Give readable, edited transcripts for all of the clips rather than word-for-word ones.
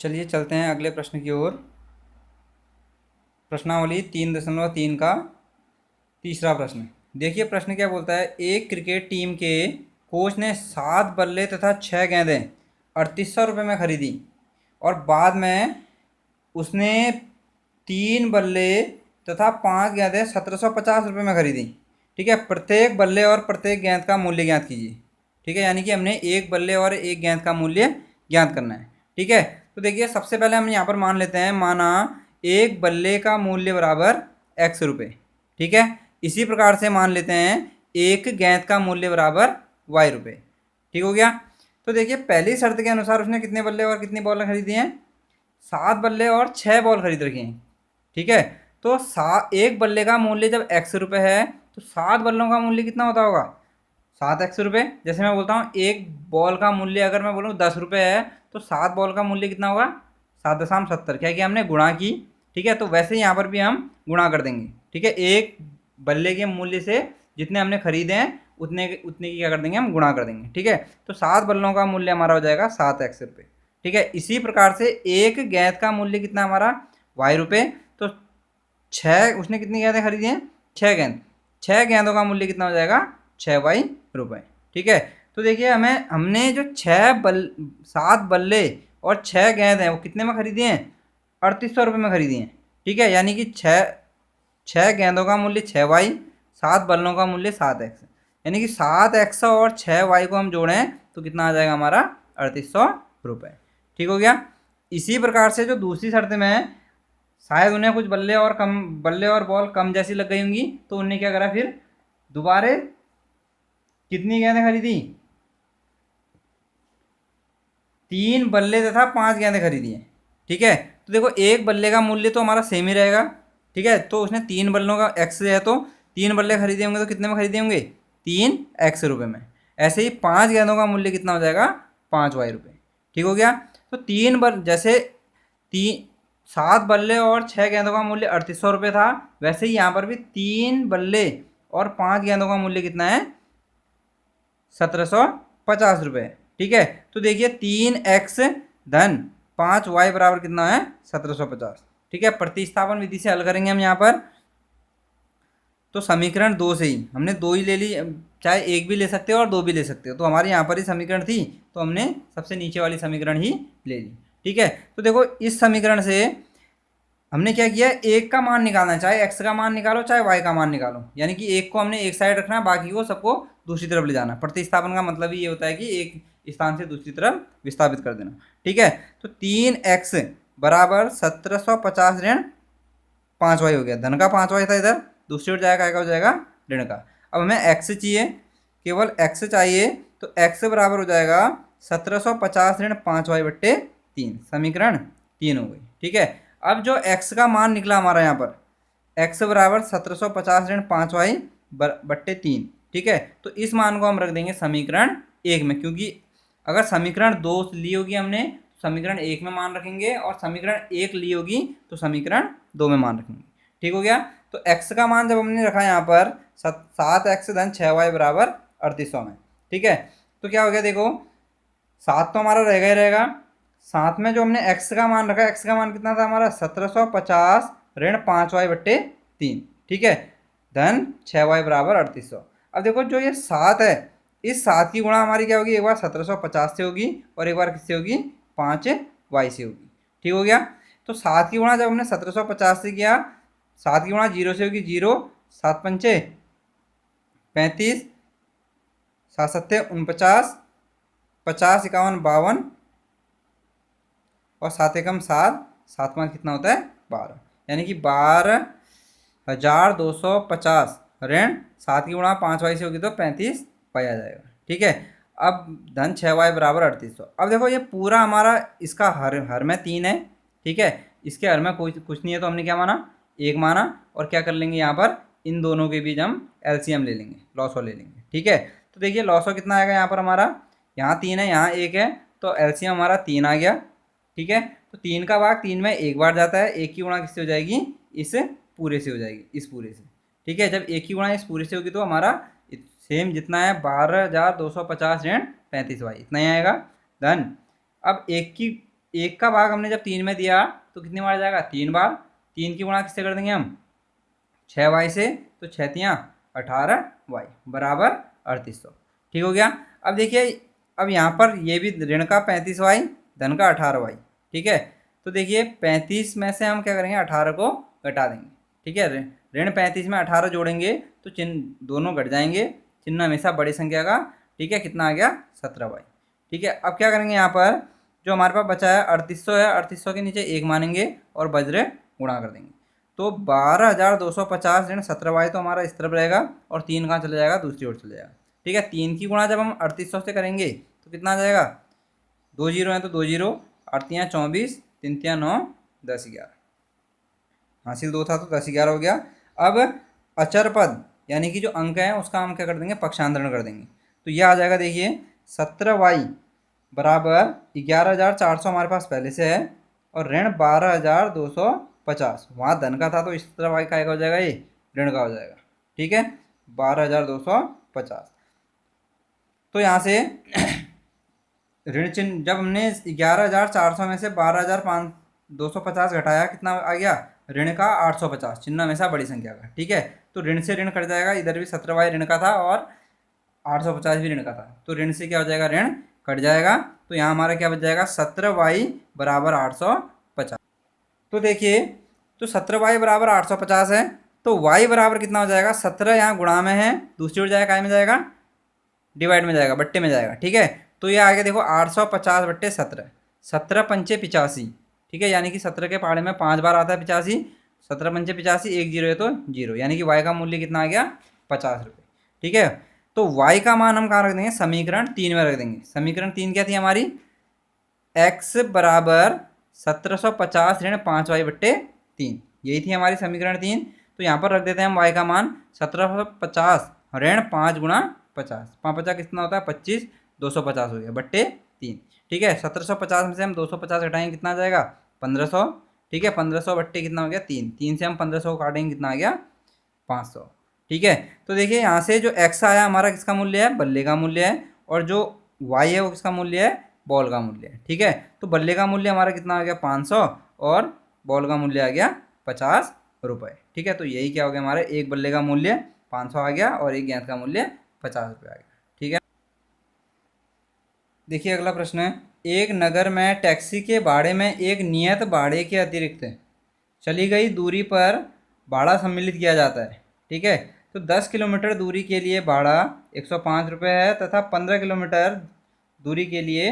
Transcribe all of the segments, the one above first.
चलिए चलते हैं अगले प्रश्न की ओर। प्रश्नावली 3.3 का तीसरा प्रश्न। देखिए प्रश्न क्या बोलता है। एक क्रिकेट टीम के कोच ने 7 बल्ले तथा 6 गेंदें 3800 रुपये में खरीदी और बाद में उसने 3 बल्ले तथा 5 गेंदें 1750 रुपये में खरीदी। ठीक है, प्रत्येक बल्ले और प्रत्येक गेंद का मूल्य ज्ञात कीजिए। ठीक है, यानी कि हमने एक बल्ले और एक गेंद का मूल्य ज्ञात करना है। ठीक है, तो देखिए सबसे पहले हम यहाँ पर मान लेते हैं, माना एक बल्ले का मूल्य बराबर x रुपये। ठीक है, इसी प्रकार से मान लेते हैं एक गेंद का मूल्य बराबर y रुपये। ठीक हो गया। तो देखिए पहली शर्त के अनुसार उसने कितने बल्ले और कितनी बॉल खरीदी हैं, 7 बल्ले और 6 बॉल खरीद रखी हैं। ठीक है, तो एक बल्ले का मूल्य जब x रुपये है तो 7 बल्लों का मूल्य कितना होता होगा, 7x रुपये। जैसे मैं बोलता हूँ एक बॉल का मूल्य अगर मैं बोलूँ 10 रुपये है तो 7 बॉल का मूल्य कितना होगा, 7.70। क्या किया हमने, गुणा की। ठीक है, तो वैसे ही यहाँ पर भी हम गुणा कर देंगे। ठीक है, एक बल्ले के मूल्य से जितने हमने खरीदे हैं उतने उतने की क्या कर देंगे, हम गुणा कर देंगे। ठीक है, तो 7 बल्लों का मूल्य हमारा हो जाएगा 7x रुपये। ठीक है, इसी प्रकार से एक गेंद का मूल्य कितना हमारा y रुपये। तो 6 उसने कितनी गेंदें खरीदी हैं, 6 गेंद, 6 गेंदों का मूल्य कितना हो जाएगा, 6y रुपये। ठीक है, तो देखिए हमने जो 7 बल्ले और 6 गेंद हैं वो कितने में खरीदी हैं, 3800 रुपये में खरीदी हैं। ठीक है, यानी कि 6 गेंदों का मूल्य 6y, 7 बल्लों का मूल्य 7x, यानी कि 7x और 6y को हम जोड़ें तो कितना आ जाएगा हमारा 3800 रुपये। ठीक हो गया। इसी प्रकार से जो दूसरी शर्त में है, शायद उन्हें कुछ बल्ले और बॉल कम जैसी लग गई होंगी तो उन्हें क्या करा, फिर दोबारे कितनी गेंदें खरीदी, 3 बल्ले तथा 5 गेंदें खरीदी हैं। ठीक है, तो देखो एक बल्ले का मूल्य तो हमारा सेम ही रहेगा। ठीक है, तो उसने 3 बल्लों का x है तो 3 बल्ले खरीदे होंगे तो कितने में खरीदे होंगे, 3x रुपये में। ऐसे ही 5 गेंदों का मूल्य कितना हो जाएगा, 5y रुपये। ठीक हो गया। तो 7 बल्ले और 6 गेंदों का मूल्य 3800 रुपये था, वैसे ही यहाँ पर भी 3 बल्ले और 5 गेंदों का मूल्य कितना है, 1750 रुपये। ठीक है, तो देखिए 3x धन 5y बराबर कितना है, 1750। ठीक है, प्रतिस्थापन विधि से हल करेंगे हम यहाँ पर। तो समीकरण 2 से ही हमने 2 ही ले ली, चाहे एक भी ले सकते हो और 2 भी ले सकते हो। तो हमारे यहाँ पर ही समीकरण थी तो हमने सबसे नीचे वाली समीकरण ही ले ली। ठीक है, तो देखो इस समीकरण से हमने क्या किया, एक का मान निकालना है, चाहे x का मान निकालो चाहे y का मान निकालो, यानी कि एक को हमने एक साइड रखना है, बाकी को सबको दूसरी तरफ ले जाना। प्रतिस्थापन का मतलब ही ये होता है कि एक स्थान से दूसरी तरफ विस्थापित कर देना। ठीक है, तो 3x बराबर 1750 ऋण 5y हो गया। धन का 5y था इधर, दूसरी ओर जाएगा, क्या हो जाएगा, ऋण का। अब हमें x चाहिए, केवल x चाहिए, तो x बराबर हो जाएगा 1750 ऋण 5y बट्टे 3, समीकरण 3 हो गई। ठीक है, अब जो x का मान निकला हमारा यहाँ पर, x बराबर 1750 ऋण 5y बट्टे 3। ठीक है, तो इस मान को हम रख देंगे समीकरण 1 में, क्योंकि अगर समीकरण 2 ली होगी हमने समीकरण 1 में मान रखेंगे, और समीकरण 1 ली होगी तो समीकरण 2 में मान रखेंगे। ठीक हो गया। तो x का मान जब हमने रखा यहाँ पर 7x धन 6y बराबर 3800 में। ठीक है, तो क्या हो गया, देखो 7 तो हमारा रहेगा ही रहेगा, साथ में जो हमने x का मान रखा, x का मान कितना था हमारा 1750 ऋण 5y बट्टे 3। ठीक है, धन 6y बराबर 3800। अब देखो जो ये 7 है, इस 7 की गुणा हमारी क्या होगी, एक बार 1750 से होगी और एक बार किससे होगी, 5y से होगी। ठीक हो गया। तो 7 की गुणा जब हमने 1750 से किया, 7 की गुणा 0 से होगी 0, 7 पंचे 35, 7 सत्ते 49, 50 51 52 और 7 एकम 7, 7 पाँच कितना होता है 12, यानी कि 12,250 ऋण 7 की गुणा 5y से होगी तो 35y आ जाएगा। ठीक है, अब धन 6y बराबर 3800। अब देखो ये पूरा हमारा इसका हर में 3 है। ठीक है, इसके हर में कुछ नहीं है तो हमने क्या माना, 1 माना, और क्या कर लेंगे यहाँ पर इन दोनों के बीच हम एलसीएम ले लेंगे, लॉसो ले लेंगे। ठीक है, तो देखिए लॉसो कितना आएगा यहाँ पर हमारा, यहाँ 3 है यहाँ 1 है, तो एलसीएम हमारा 3 आ गया। ठीक है, तो 3 का भाग 3 में एक बार जाता है, 1 की गुणा किससे हो जाएगी, इस पूरे से हो जाएगी, इस पूरे से। ठीक है, जब 1 की गुणा इस पूरे से होगी तो हमारा सेम जितना है 12,250 ऋण 35y इतना ही आएगा। धन अब 1 की 1 का भाग हमने जब 3 में दिया तो कितनी बार जाएगा, 3 बार। 3 की गुणा किससे कर देंगे हम, 6y से, तो 6 × 18y बराबर 3800। ठीक हो गया। अब देखिए, अब यहाँ पर ये भी ऋण का 35y धन का 18y। ठीक है, तो देखिए 35 में से हम क्या करेंगे, 18 को घटा देंगे। ठीक है, ऋण 35 में 18 जोड़ेंगे तो चिन्ह दोनों घट जाएंगे, चिन्ह हमेशा बड़ी संख्या का। ठीक है, कितना आ गया, 17y। ठीक है, अब क्या करेंगे, यहाँ पर जो हमारे पास बचा है 3800 है, 3800 के नीचे 1 मानेंगे और वज्र गुणा कर देंगे। तो 12,250 ऋण 17y तो हमारा इस तरफ रहेगा और 3 कहाँ चले जाएगा, दूसरी ओर चले जाएगा। ठीक है, 3 की गुणा जब हम 3800 से करेंगे तो कितना आ जाएगा, 2 जीरो हैं तो 2 जीरो, 8 × 24, 3 × 9, 10 11, हासिल 2 था तो 10 11 हो गया। अब अचर पद यानी कि जो अंक है उसका हम क्या कर देंगे, पक्षांतरण कर देंगे। तो यह आ जाएगा, देखिए 17y बराबर 11,400 हमारे पास पहले से है और ऋण 12,250, वहाँ धन का था तो इस तरफ y का हो जाएगा, ये ऋण का हो जाएगा। ठीक है, 12,250। तो यहाँ से ऋण चिन्ह जब हमने 11,400 में से 12,250 घटाया, कितना आ गया, ऋण का 850, चिन्ह हमेशा बड़ी संख्या का। ठीक है, तो ऋण से ऋण कट जाएगा, इधर भी 17y ऋण का था और 850 भी ऋण का था, तो ऋण से क्या हो जाएगा, ऋण कट जाएगा। तो यहाँ हमारा क्या बच जाएगा, 17y बराबर 850। तो देखिए, तो 17y बराबर 850 है, तो y बराबर कितना हो जाएगा, 17 यहाँ गुणा में है, दूसरी ओर जाएगा, काय में जाएगा, डिवाइड में जाएगा, बट्टे में जाएगा। ठीक है, तो ये आगे देखो 850 बट्टे 17, 17 पंचे 85। ठीक है, यानी कि 17 के पहाड़े में 5 बार आता है 85, 17 पंचे 85, 1 जीरो है तो जीरो, यानी कि y का मूल्य कितना आ गया, 50 रुपये। ठीक है, तो y का मान हम कहाँ रख देंगे, समीकरण 3 में रख देंगे। समीकरण 3 क्या थी हमारी, x बराबर 1750 ऋण 5y बट्टे 3, यही थी हमारी समीकरण 3। तो यहाँ पर रख देते हैं हम y का मान 1750 ऋण 5 गुणा 50, 5 50 कितना होता है 25, 250 हो गया बट्टे 3। ठीक है, 1750 में से हम 250 घटाएंगे, कितना आ जाएगा, 1500। ठीक है, 1500 बट्टे कितना हो गया 3, 3 से हम 1500 को काटेंगे, कितना आ गया, 500। ठीक है, तो देखिए यहाँ से जो x आया हमारा किसका मूल्य है, बल्ले का मूल्य है, और जो y है वो किसका मूल्य है, बॉल का मूल्य है। ठीक है, तो बल्ले का मूल्य हमारा कितना आ गया, 500, और बॉल का मूल्य आ गया 50 रुपये। ठीक है, तो यही क्या हो गया, हमारे एक बल्ले का मूल्य 500 आ गया और एक गेंद का मूल्य 50 रुपये आ गया। ठीक है, देखिए अगला प्रश्न है, एक नगर में टैक्सी के भाड़े में एक नियत भाड़े के अतिरिक्त चली गई दूरी पर भाड़ा सम्मिलित किया जाता है। ठीक है, तो 10 किलोमीटर दूरी के लिए भाड़ा 105 रुपये है तथा 15 किलोमीटर दूरी के लिए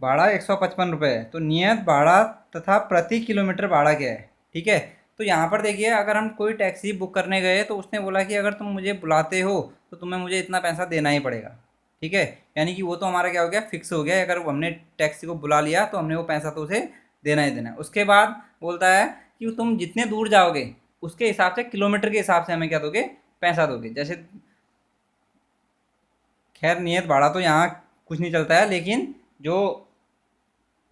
भाड़ा 155 रुपये है। तो नियत भाड़ा तथा प्रति किलोमीटर भाड़ा क्या है। ठीक है, तो यहाँ पर देखिए, अगर हम कोई टैक्सी बुक करने गए तो उसने बोला कि अगर तुम मुझे बुलाते हो तो तुम्हें मुझे इतना पैसा देना ही पड़ेगा। ठीक है, यानी कि वो तो हमारा क्या हो गया, फिक्स हो गया, अगर हमने टैक्सी को बुला लिया तो हमने वो पैसा तो उसे देना ही देना है। उसके बाद बोलता है कि तुम जितने दूर जाओगे उसके हिसाब से, किलोमीटर के हिसाब से हमें क्या दोगे, पैसा दोगे। जैसे खैर नियत भाड़ा तो यहाँ कुछ नहीं चलता है, लेकिन जो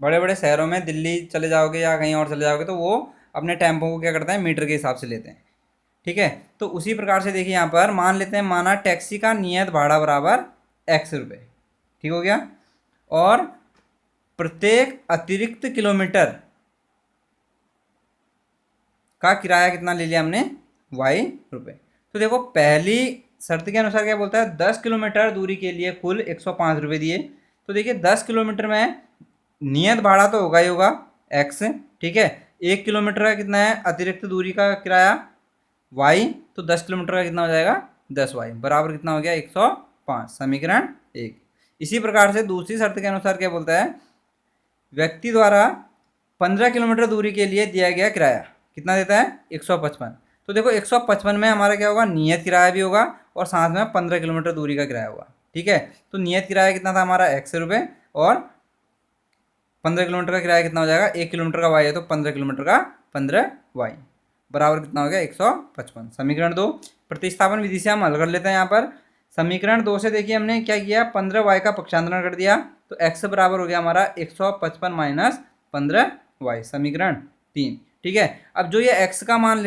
बड़े बड़े शहरों में दिल्ली चले जाओगे या कहीं और चले जाओगे तो वो अपने टेम्पो को क्या करते हैं, मीटर के हिसाब से लेते हैं। ठीक है, तो उसी प्रकार से देखिए यहाँ पर मान लेते हैं, माना टैक्सी का नियत भाड़ा बराबर x रुपये। ठीक हो गया, और प्रत्येक अतिरिक्त किलोमीटर का किराया कितना ले लिया हमने, y रुपये। तो देखो पहली शर्त के अनुसार क्या बोलता है, 10 किलोमीटर दूरी के लिए कुल 105 रुपये दिए। तो देखिए 10 किलोमीटर में नियत भाड़ा तो होगा ही होगा x। ठीक है, 1 किलोमीटर का कितना है अतिरिक्त दूरी का किराया y, तो 10 किलोमीटर का कितना हो जाएगा, 10y बराबर कितना हो गया, 105, समीकरण 1। इसी प्रकार से दूसरी शर्त के अनुसार क्या बोलता है, व्यक्ति द्वारा 15 किलोमीटर दूरी के लिए दिया गया किराया कितना देता है, 155। तो देखो 155 में हमारा क्या होगा, नियत किराया भी होगा और साथ में 15 किलोमीटर दूरी का किराया होगा। ठीक है, तो नियत किराया कितना था हमारा, x रुपये, और 15 किलोमीटर का किराया कितना हो जाएगा, 1 किलोमीटर का y है तो 15 किलोमीटर का 15y बराबर कितना हो गया, 155। समीकरण 2 प्रतिस्थापन विधि से हम हल कर लेते हैं। यहाँ पर समीकरण 2 से देखिए हमने क्या किया, 15y का पक्षांतरण कर दिया, तो x बराबर हो गया हमारा 155 माइनस 15y, समीकरण 3। ठीक है, अब जो ये x का मान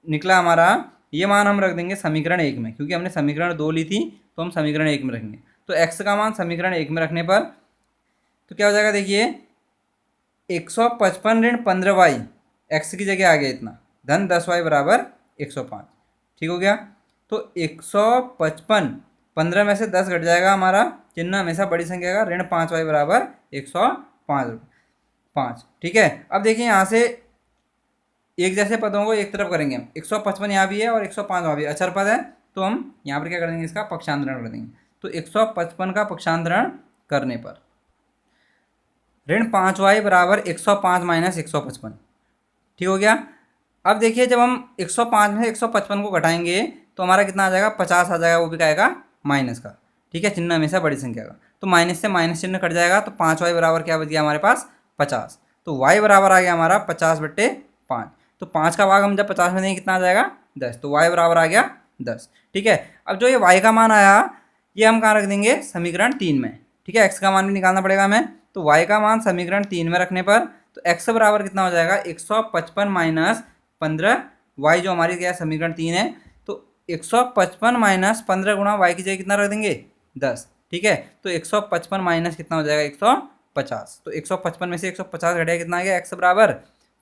निकला हमारा, ये मान हम रख देंगे समीकरण 1 में, क्योंकि हमने समीकरण 2 ली थी तो हम समीकरण 1 में रखेंगे। तो x का मान समीकरण 1 में रखने पर तो क्या हो जाएगा, देखिए 155 ऋण 15y, एक्स की जगह आ गया इतना, धन 10y बराबर 105। ठीक हो गया। तो 155, 15 में से 10 घट जाएगा, हमारा चिन्ह हमेशा बड़ी संख्या का, ऋण 5y बराबर 105 5। ठीक है। अब देखिए यहाँ से एक जैसे पदों को एक तरफ करेंगे हम, 155 यहाँ भी है और 105 वहाँ भी अचर पद है, तो हम यहाँ पर क्या कर देंगे, इसका पक्षांतरण कर देंगे। तो 155 का पक्षांतरण करने पर ऋण 5y बराबर 105 माइनस 155। ठीक हो गया। अब देखिए जब हम 105 में से 155 को घटाएंगे तो हमारा कितना आ जाएगा, 50 आ जाएगा, वो भी आएगा माइनस का। ठीक है, चिन्ह हमेशा बड़ी संख्या का, तो माइनस से माइनस चिन्ह कट जाएगा, तो 5y बराबर क्या बच गया हमारे पास, 50। तो y बराबर आ गया हमारा 50/5। तो 5 का भाग हम जब 50 में देंगे कितना आ जाएगा, 10। तो y बराबर आ गया 10। ठीक है। अब जो ये y का मान आया, ये हम कहाँ रख देंगे, समीकरण 3 में। ठीक है, x का मान भी निकालना पड़ेगा हमें, तो y का मान समीकरण 3 में रखने पर तो x बराबर कितना हो जाएगा, 155 माइनस 15, y जो हमारी क्या समीकरण 3 है, तो 155 माइनस 15 गुणा y की जगह कितना रख देंगे, 10। ठीक है, तो 155 माइनस कितना हो जाएगा, 150। तो 155 में से 150 घटेगा, कितना आ गया, x बराबर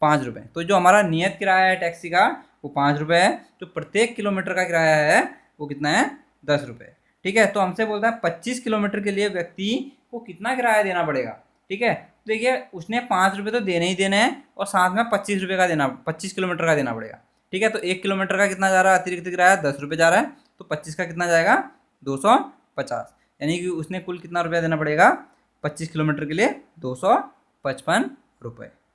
5 रुपये। तो जो हमारा नियत किराया है टैक्सी का वो 5 रुपये है, जो प्रत्येक किलोमीटर का किराया है वो कितना है, 10 रुपये। ठीक है, तो हमसे बोलता है 25 किलोमीटर के लिए व्यक्ति को कितना किराया देना पड़ेगा। ठीक है, तो देखिए उसने 5 रुपये तो देने ही देने हैं और साथ में 25 रुपये का देना, 25 किलोमीटर का देना पड़ेगा। ठीक है, तो 1 किलोमीटर का कितना जा रहा है, अतिरिक्त किराया 10 रुपये जा रहा है, तो 25 का कितना जाएगा, 250। यानी कि उसने कुल कितना रुपया देना पड़ेगा, 25 किलोमीटर के लिए 255 रुपये।